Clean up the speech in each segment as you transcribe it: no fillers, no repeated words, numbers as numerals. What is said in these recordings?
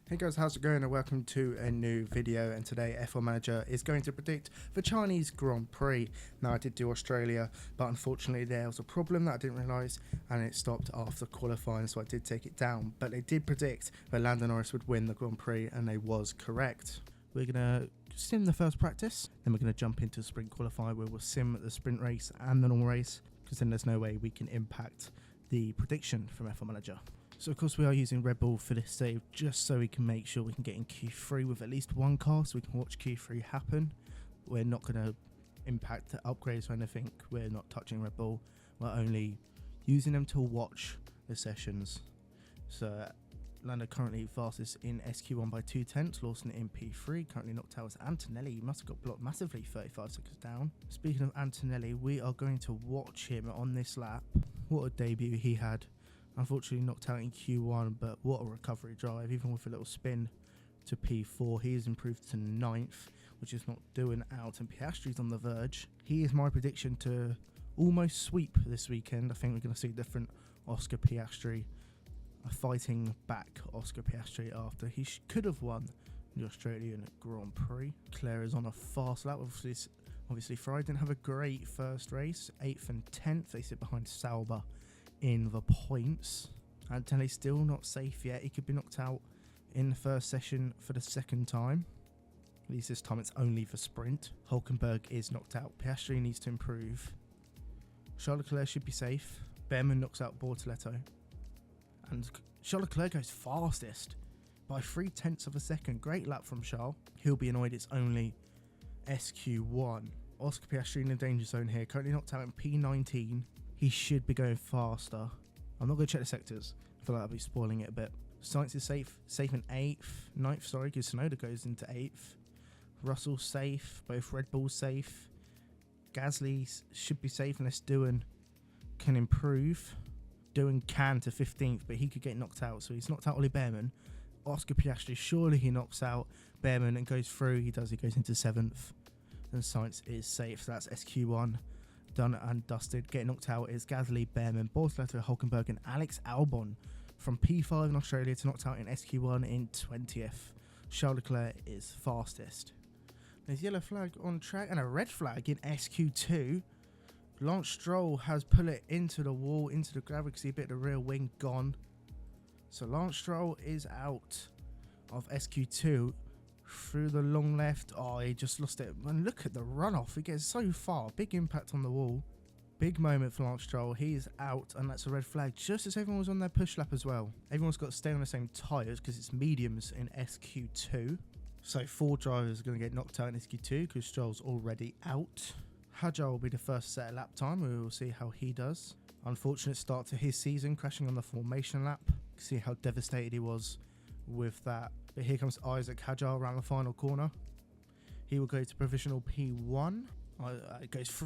Hey guys, how's it going and welcome to a new video, and today F1 Manager is going to predict the Chinese Grand Prix. Now I did do Australia, but unfortunately there was a problem that I didn't realise and it stopped after qualifying, so I did take it down. But they did predict that Lando Norris would win the Grand Prix and they was correct. We're going to sim the first practice, then we're going to jump into sprint qualify where we'll sim the sprint race and the normal race, because then there's no way we can impact the prediction from F1 Manager. So of course we are using Red Bull for this save just so we can make sure we can get in Q3 with at least one car so we can watch Q3 happen. We're not going to impact the upgrades or anything, we're not touching Red Bull, we're only using them to watch the sessions. So Lando currently fastest in SQ1 by 2/10, Lawson in P3, currently knocked out as Antonelli. He must have got blocked massively, 35 seconds down. Speaking of Antonelli, we are going to watch him on this lap. What a debut he had. Unfortunately knocked out in Q1, but what a recovery drive, even with a little spin to P4. He has improved to 9th, which is not doing out, and Piastri's on the verge. He is my prediction to almost sweep this weekend. I think we're going to see different Oscar Piastri, a fighting back Oscar Piastri after he could have won the Australian Grand Prix. Claire is on a fast lap. Obviously Ferrari didn't have a great first race, 8th and 10th. They sit behind Sauber in the points. Antonelli's still not safe yet. He could be knocked out in the first session for the second time. At least this time it's only for sprint. Hulkenberg is knocked out. Piastri needs to improve. Charles Leclerc should be safe. Behrman knocks out Bortoleto. And Charles Leclerc goes fastest by 0.3 of a second. Great lap from Charles. He'll be annoyed it's only SQ1. Oscar Piastri in the danger zone here. Currently knocked out in P19. He should be going faster. I'm not going to check the sectors. I feel like I'll be spoiling it a bit. Sainz is safe in 9th, sorry, because Tsunoda goes into 8th. Russell's safe, both Red Bull's safe. Gasly should be safe unless Doohan can improve. Doohan can to 15th, but he could get knocked out, so he's knocked out Ollie Behrman. Oscar Piastri, surely he knocks out Behrman and goes through. He does, he goes into 7th. And Sainz is safe, so that's SQ1. Done and dusted. Getting knocked out is Gasly, Behrman, Bortoleto, Hulkenberg and Alex Albon from P5 in Australia to knocked out in SQ1 in 20th. Charles Leclerc is fastest. There's yellow flag on track and a red flag in SQ2. Lance Stroll has put it into the wall, into the gravel, because he bit the rear wing gone. So Lance Stroll is out of SQ2 through the long left. Oh, he just lost it. And look at the runoff. He gets so far. Big impact on the wall. Big moment for Lance Stroll. He's out, and that's a red flag, just as everyone was on their push lap as well. Everyone's got to stay on the same tyres because it's mediums in SQ2. So 4 drivers are going to get knocked out in SQ2 because Stroll's already out. Hadjar will be the first set lap time. We will see how he does. Unfortunate start to his season, crashing on the formation lap. See how devastated he was with that. But here comes Isaac Hadjar around the final corner. He will go to provisional P1.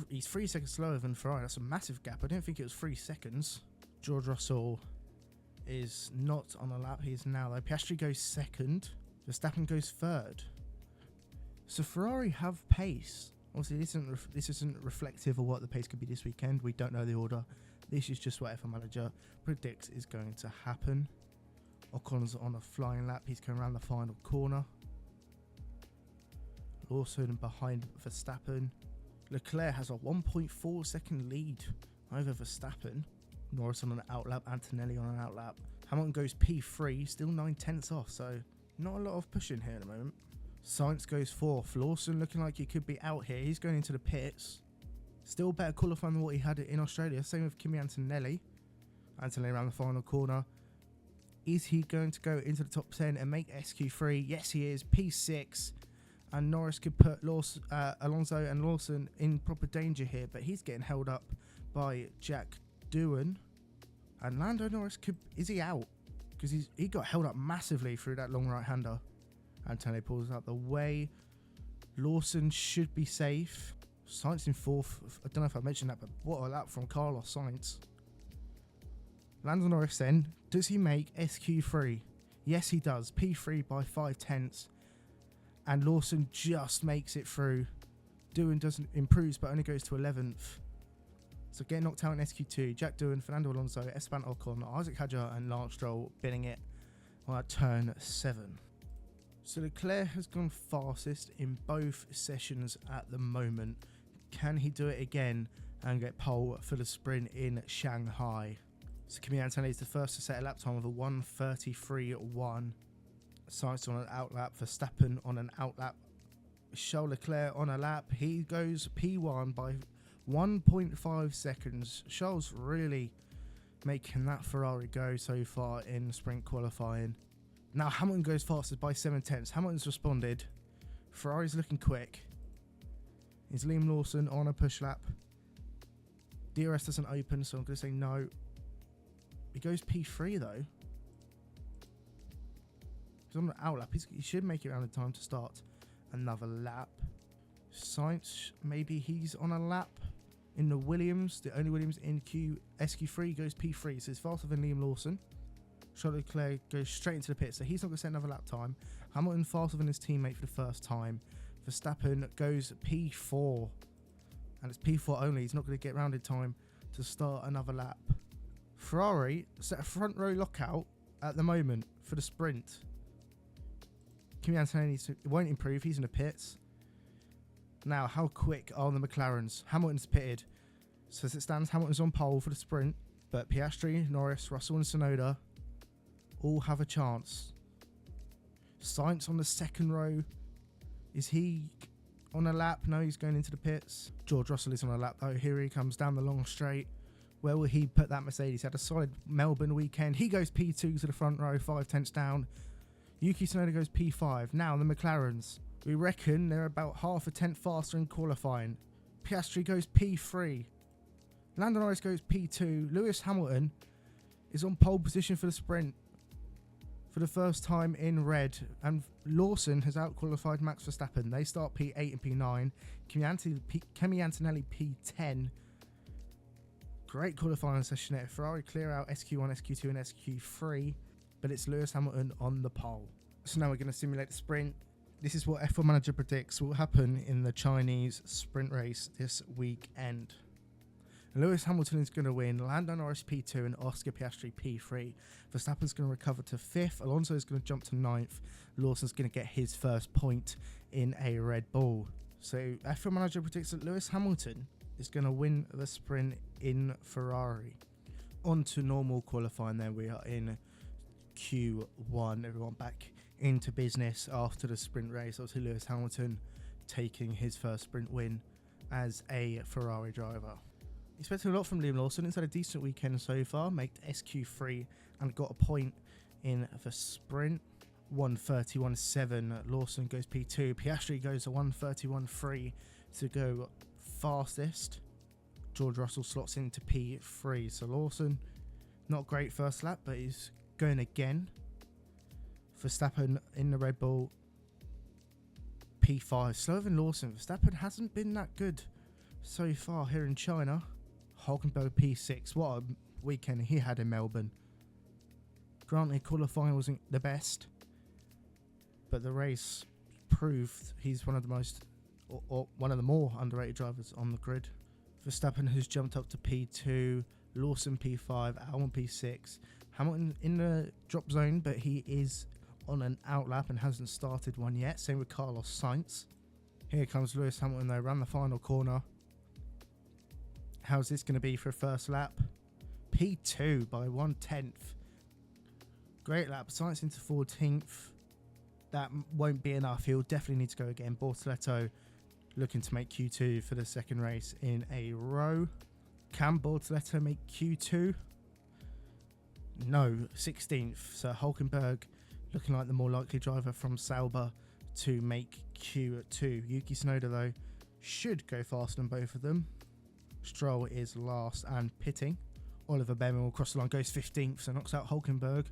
He's 3 seconds slower than Ferrari. That's a massive gap. I didn't think it was 3 seconds. George Russell is not on the lap. He is now though. Piastri goes second. Verstappen goes third. So Ferrari have pace. Obviously this isn't reflective of what the pace could be this weekend. We don't know the order. This is just what F1 Manager predicts is going to happen. Ocon's on a flying lap. He's going around the final corner. Lawson behind Verstappen. Leclerc has a 1.4 second lead over Verstappen. Norris on an outlap. Antonelli on an outlap. Hamilton goes P3, still 9/10 off, so not a lot of pushing here at the moment. Sainz goes 4th. Lawson looking like he could be out here. He's going into the pits. Still better qualifying than what he had in Australia. Same with Kimi Antonelli. Antonelli around the final corner. Is he going to go into the top 10 and make SQ3? Yes, he is. P6. And Norris could put Alonso and Lawson in proper danger here, but he's getting held up by Jack Doohan. And Lando Norris is he out? Because he got held up massively through that long right-hander. Antonelli pulls out the way. Lawson should be safe. Sainz in 4th. I don't know if I mentioned that, but what a lap from Carlos Sainz. Lando Norris then, does he make SQ3? Yes, he does. P3 by 5/10. And Lawson just makes it through. Doohan doesn't improves, but only goes to 11th. So getting knocked out in SQ2, Jack Doohan, Fernando Alonso, Esteban Ocon, Isaac Hadjar and Lance Stroll bidding it on turn 7. So Leclerc has gone fastest in both sessions at the moment. Can he do it again and get pole for the sprint in Shanghai? So Kimi Antonelli is the first to set a lap time of a 1:33.1. Sainz on an outlap, Verstappen on an outlap, Charles Leclerc on a lap. He goes P1 by 1.5 seconds. Charles really making that Ferrari go so far in sprint qualifying. Now Hamilton goes fastest by 7/10. Hamilton's responded. Ferrari's looking quick. Is Liam Lawson on a push lap? DRS doesn't open, so I'm going to say no. He goes P3 though. He's on an outlap. He should make it around in time to start another lap. Sainz, maybe he's on a lap in the Williams. The only Williams in SQ3 goes P3, so it's faster than Liam Lawson. Charles Leclerc goes straight into the pit, so he's not going to set another lap time. Hamilton faster than his teammate for the first time. Verstappen goes P4, and it's P4 only. He's not going to get round in time to start another lap. Ferrari set a front row lockout at the moment for the sprint. Kimi Antonelli won't improve. He's in the pits. Now, how quick are the McLarens? Hamilton's pitted. So as it stands, Hamilton's on pole for the sprint, but Piastri, Norris, Russell and Tsunoda all have a chance. Sainz on the second row. Is he on a lap? No, he's going into the pits. George Russell is on a lap though. Here he comes down the long straight. Where will he put that Mercedes? He had a solid Melbourne weekend. He goes P2 to the front row, 5/10 down. Yuki Tsunoda goes P5. Now the McLarens. We reckon they're about half a tenth faster in qualifying. Piastri goes P3. Lando Norris goes P2. Lewis Hamilton is on pole position for the sprint for the first time in red. And Lawson has out-qualified Max Verstappen. They start P8 and P9. Kimi Antonelli P10. Great qualifying session there. Ferrari clear out SQ1, SQ2 and SQ3. But it's Lewis Hamilton on the pole. So now we're going to simulate the sprint. This is what F1 Manager predicts will happen in the Chinese sprint race this weekend. Lewis Hamilton is going to win, Lando Norris P2 and Oscar Piastri P3. Verstappen's going to recover to 5th, Alonso is going to jump to 9th, Lawson's going to get his first point in a Red Bull. So F1 Manager predicts that Lewis Hamilton is going to win the sprint in Ferrari. On to normal qualifying then, we are in Q1, everyone back into business after the sprint race. Obviously Lewis Hamilton taking his first sprint win as a Ferrari driver. Expecting a lot from Liam Lawson. He's had a decent weekend so far, made SQ3 and got a point in the sprint. 1:31.7. Lawson goes P2. Piastri goes to 1:31.3 to go fastest. George Russell slots into P3. So Lawson, not great first lap, but he's going again. Verstappen in the Red Bull P5. Slower than Lawson. Verstappen hasn't been that good so far here in China. Hulkenberg P6. What a weekend he had in Melbourne. Granted, qualifying wasn't the best, but the race proved he's one of the most, or one of the more underrated drivers on the grid. Verstappen has jumped up to P2. Lawson P5. Albon P6. Hamilton in the drop zone, but he is on an outlap and hasn't started one yet. Same with Carlos Sainz. Here comes Lewis Hamilton though, around the final corner. How's this going to be for a first lap? P2 by 1/10. Great lap. Sainz into 14th. That won't be enough. He'll definitely need to go again. Bortoleto looking to make Q2 for the second race in a row. Can Bortoleto make Q2? No, 16th. So Hulkenberg looking like the more likely driver from Sauber to make Q2. Yuki Tsunoda though should go faster than both of them. Stroll is last and pitting. Oliver Bowman will cross the line, goes 15th, so knocks out Hulkenberg.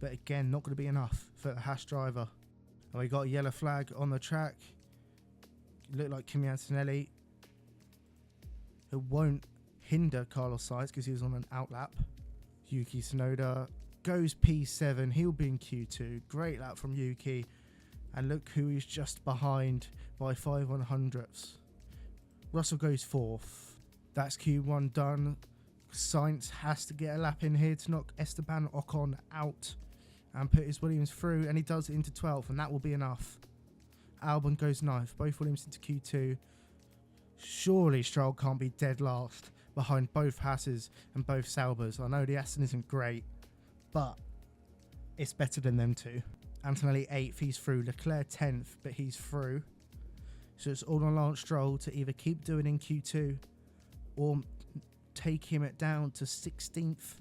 But again, not going to be enough for the Haas driver. And we got a yellow flag on the track. Look like Kimi Antonelli. It won't hinder Carlos Sainz because he was on an outlap. Yuki Tsunoda goes P7. He'll be in Q2. Great lap from Yuki. And look who he's just behind by 5/100ths. Russell goes 4th. That's Q1 done. Sainz has to get a lap in here to knock Esteban Ocon out. and put his Williams through, and he does it into 12th, and that will be enough. Albon goes 9th, both Williams into Q2. Surely Stroll can't be dead last behind both Hasses and both Saubers. I know the Aston isn't great, but it's better than them two. Antonelli 8th, he's through. Leclerc 10th, but he's through. So it's all on Lance Stroll to either keep doing in Q2 or take him down to 16th.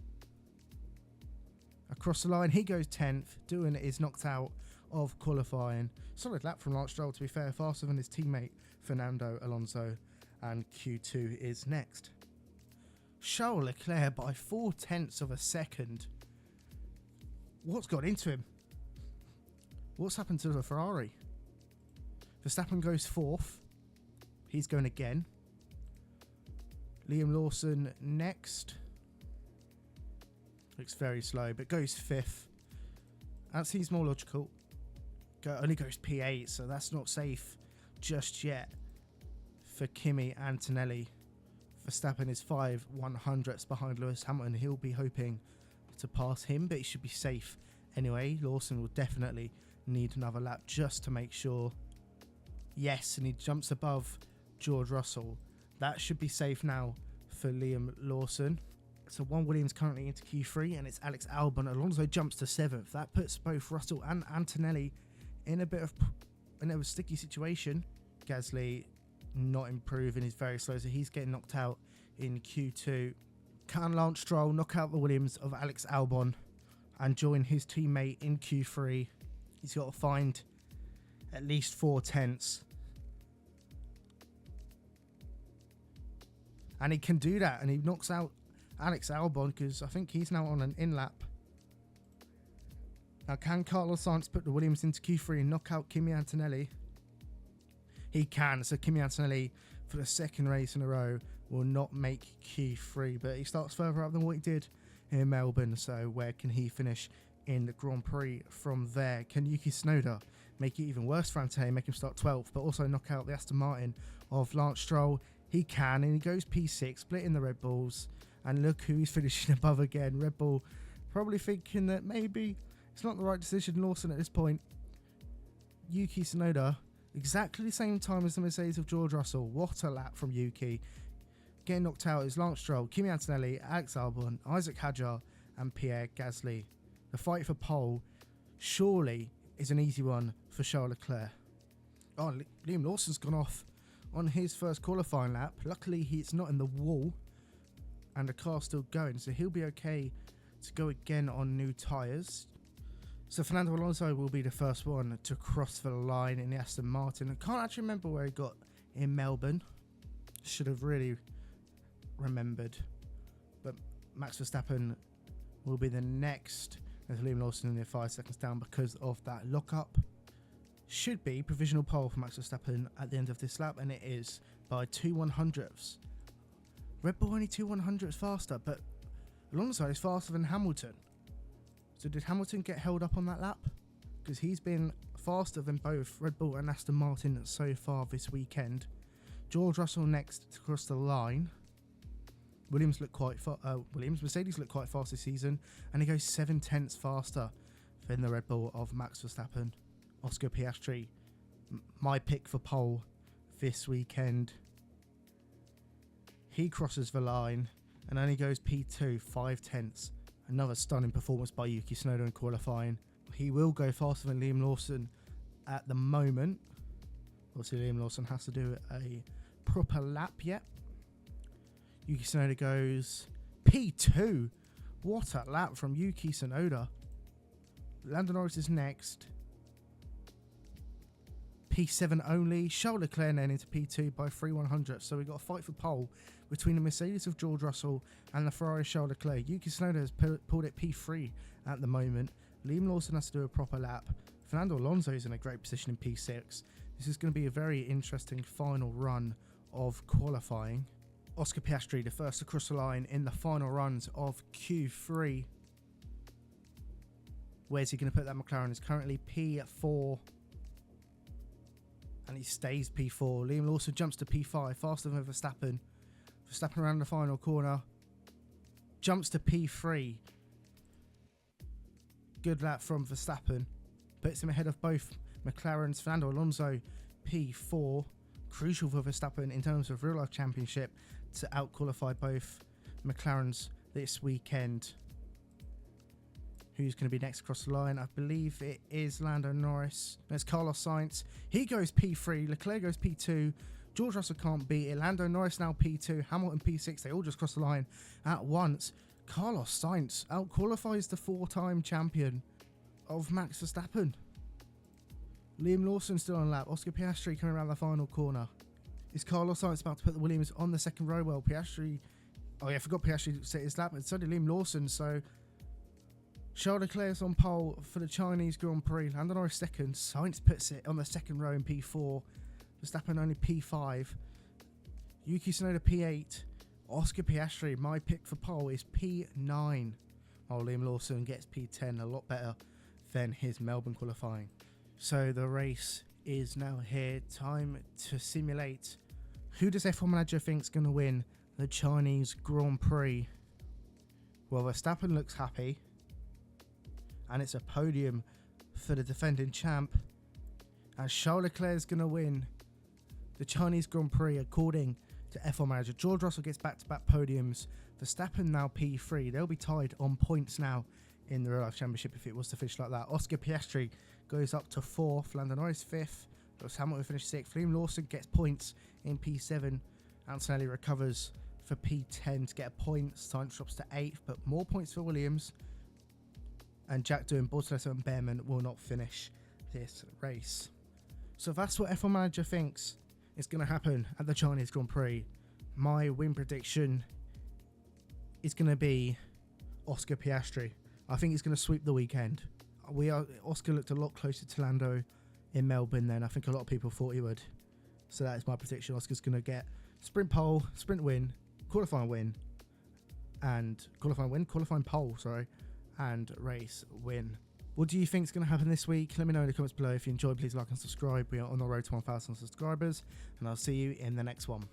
Across the line, he goes 10th. Doing is knocked out of qualifying. Solid lap from Lance Stroll, to be fair, faster than his teammate Fernando Alonso. And Q2 is next. Charles Leclerc by 0.4 of a second. What's got into him? What's happened to the Ferrari? Verstappen goes 4th. He's going again. Liam Lawson next. Looks very slow, but goes 5th. That seems more logical. Only goes P8, so that's not safe just yet for Kimi Antonelli. Verstappen is 5/100ths behind Lewis Hamilton. He'll be hoping to pass him, but he should be safe anyway. Lawson will definitely need another lap just to make sure. Yes, and he jumps above George Russell. That should be safe now for Liam Lawson. So one Williams currently into Q3, and it's Alex Albon. Alonso jumps to 7th. That puts both Russell and Antonelli in a bit of a sticky situation. Gasly not improving, he's very slow, so he's getting knocked out in Q2. Can Lance Stroll knock out the Williams of Alex Albon and join his teammate in Q3? He's got to find at least 0.4. And he can do that, and he knocks out Alex Albon because I think he's now on an in-lap. Now, can Carlos Sainz put the Williams into Q3 and knock out Kimi Antonelli? He can, so Kimi Antonelli, for the second race in a row, will not make Q3, but he starts further up than what he did in Melbourne, so where can he finish in the Grand Prix from there? Can Yuki Tsunoda make it even worse for Antonelli, make him start 12th, but also knock out the Aston Martin of Lance Stroll? He can, and he goes P6, splitting the Red Bulls, and look who he's finishing above again. Red Bull probably thinking that maybe it's not the right decision. Lawson at this point. Yuki Tsunoda, exactly the same time as the Mercedes of George Russell. What a lap from Yuki. Getting knocked out is Lance Stroll, Kimi Antonelli, Alex Albon, Isaac Hadjar, and Pierre Gasly. The fight for pole surely is an easy one for Charles Leclerc. Oh, Liam Lawson's gone off on his first qualifying lap. Luckily, he's not in the wall, and the car's still going, so he'll be okay to go again on new tyres. So Fernando Alonso will be the first one to cross the line in the Aston Martin. I can't actually remember where he got in Melbourne. Should have really remembered. But Max Verstappen will be the next. There's Liam Lawson in there 5 seconds down because of that lockup. Should be provisional pole for Max Verstappen at the end of this lap, and it is by 2/100ths. Red Bull only 2/100ths faster, but Alonso is faster than Hamilton. So did Hamilton get held up on that lap? Because he's been faster than both Red Bull and Aston Martin so far this weekend. George Russell next to cross the line. Mercedes look quite fast this season, and he goes 0.7 faster than the Red Bull of Max Verstappen. Oscar Piastri, my pick for pole this weekend. He crosses the line and only goes P2, 0.5. Another stunning performance by Yuki Tsunoda in qualifying. He will go faster than Liam Lawson at the moment. Obviously, Liam Lawson has to do a proper lap yet. Yuki Tsunoda goes P2. What a lap from Yuki Tsunoda. Lando Norris is next. P7 only. Charles Leclerc then into P2 by 3/100ths. So we've got a fight for pole between the Mercedes of George Russell and the Ferrari Charles Leclerc. Yuki Tsunoda has pulled it P3 at the moment. Liam Lawson has to do a proper lap. Fernando Alonso is in a great position in P6. This is going to be a very interesting final run of qualifying. Oscar Piastri, the first across the line in the final runs of Q3. Where's he going to put that McLaren? It's currently P4. And he stays P4. Liam Lawson jumps to P5, faster than Verstappen. Verstappen around the final corner. Jumps to P3. good lap from Verstappen. Puts him ahead of both McLaren's Fernando Alonso, P4. Crucial for Verstappen in terms of real life championship to out-qualify both McLaren's this weekend. Who's going to be next across the line? I believe it is Lando Norris. There's Carlos Sainz. He goes P3. Leclerc goes P2. George Russell can't beat it. Lando Norris now P2. Hamilton P6. They all just cross the line at once. Carlos Sainz out-qualifies the 4-time champion of Max Verstappen. Liam Lawson still on lap. Oscar Piastri coming around the final corner. Is Carlos Sainz about to put the Williams on the second row? Well, Piastri... Oh yeah, I forgot Piastri set his lap. And so did Liam Lawson, so... Charles Leclerc's on pole for the Chinese Grand Prix. Lando Norris second. Sainz puts it on the second row in P4. Verstappen only P5. Yuki Tsunoda P8. Oscar Piastri, my pick for pole, is P9. While Liam Lawson gets P10, a lot better than his Melbourne qualifying. So the race is now here. Time to simulate. Who does F1 Manager think's going to win the Chinese Grand Prix? Well, Verstappen looks happy. And it's a podium for the defending champ. And Charles Leclerc is going to win the Chinese Grand Prix according to F1 Manager. George Russell gets back-to-back podiums. Verstappen now P3. They'll be tied on points now in the Real Life Championship if it was to finish like that. Oscar Piastri goes up to 4th. Lando Norris 5th. Lewis Hamilton finished 6th. Liam Lawson gets points in P7. Antonelli recovers for P10 to get a point. Sainz drops to 8th, but more points for Williams. And Jack Doohan, Bortoleto and Behrman will not finish this race. So that's what F1 Manager thinks is going to happen at the Chinese Grand Prix. My win prediction is going to be Oscar Piastri. I think he's going to sweep the weekend. Oscar looked a lot closer to Lando in Melbourne than I think a lot of people thought he would. So that is my prediction. Oscar's going to get sprint pole, sprint win, qualifying win, and qualifying pole, and race win. What do you think is going to happen this week? Let me know in the comments below. If you enjoyed, please like and subscribe. We are on the road to 1,000 subscribers, and I'll see you in the next one.